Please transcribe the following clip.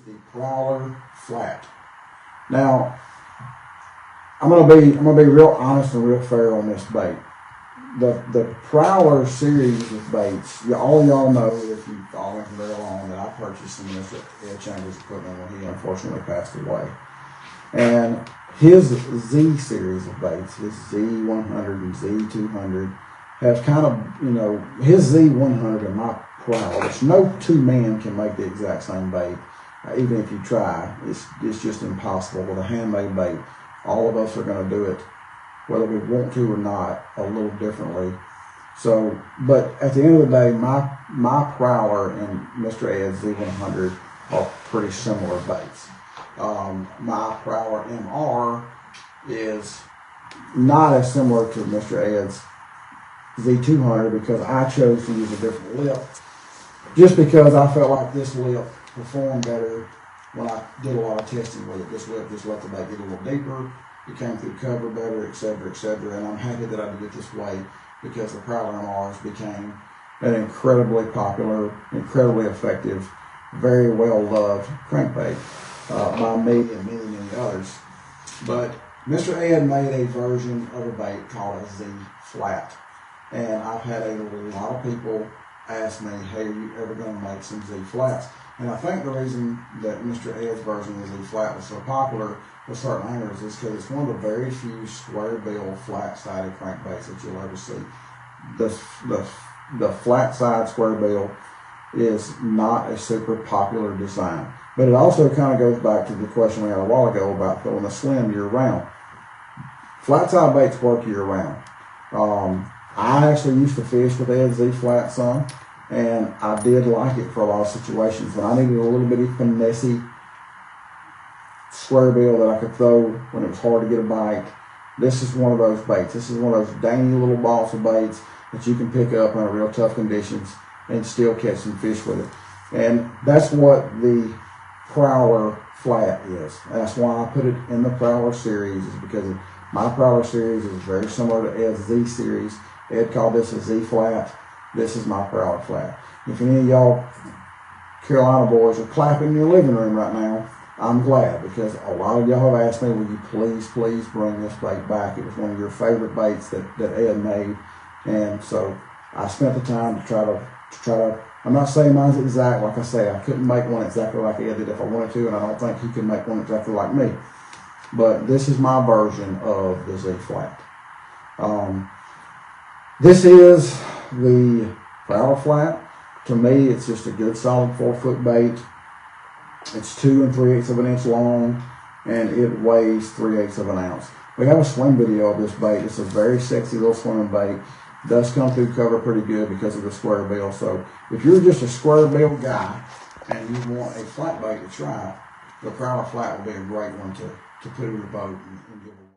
the Prowler flat. Now, I'm gonna be real honest and real fair on this bait. The Prowler series of baits, all y'all know, if you follow him very long, that I purchased some of Ed Chambers equipment when he unfortunately passed away. And his Z series of baits, his Z100 and Z200, has kind of, his Z100 and my Prowler, which no two men can make the exact same bait. Even if you try, it's just impossible with a handmade bait. All of us are going to do it, whether we want to or not, a little differently. So, but at the end of the day, my Prowler and Mr. Ed's Z100 are pretty similar baits. My Prowler MR is not as similar to Mr. Ed's Z200 because I chose to use a different lip, just because I felt like this lip performed better when I did a lot of testing with it. This lip just let the bait get a little deeper. It came through cover better, etc., etc. And I'm happy that I did it this way because the Prowler MRs became an incredibly popular, incredibly effective, very well loved crankbait by me and many, many others. But Mr. Ed made a version of a bait called a Z flat. And I've had a lot of people ask me, hey, are you ever going to make some Z flats? And I think the reason that Mr. Ed's version of Z flat was so popular with certain anglers is because it's one of the very few square bill flat sided crankbaits that you'll ever see. The flat side square bill is not a super popular design. But it also kind of goes back to the question we had a while ago about throwing a slim year round. Flat side baits work year round. I actually used to fish with Ed's Z flat some, and I did like it for a lot of situations. When I needed a little bitty finessey square bill that I could throw when it was hard to get a bite, this is one of those baits. This is one of those dainty little balls of baits that you can pick up under real tough conditions and still catch some fish with it. And that's what the Prowler flat is. And that's why I put it in the Prowler series, is because my Prowler series is very similar to Ed's Z series. Ed called this a Z flat. This is my Prowler flat. If any of y'all Carolina boys are clapping in your living room right now, I'm glad, because a lot of y'all have asked me, will you please bring this bait back? It was one of your favorite baits that Ed made. And so I spent the time to try to, I'm not saying mine's exact. Like I say, I couldn't make one exactly like Ed did if I wanted to, and I don't think he could make one exactly like me. But this is my version of the Z flat. This is the Prowler flat. To me, it's just a good solid 4-foot bait. It's 2 3/8 of an inch long, and it weighs 3/8 of an ounce. We have a swim video of this bait. It's a very sexy little swimming bait. It does come through cover pretty good because of the square bill. So if you're just a square bill guy and you want a flat bait to try, the Prowler flat will be a great one to put in your boat and give away.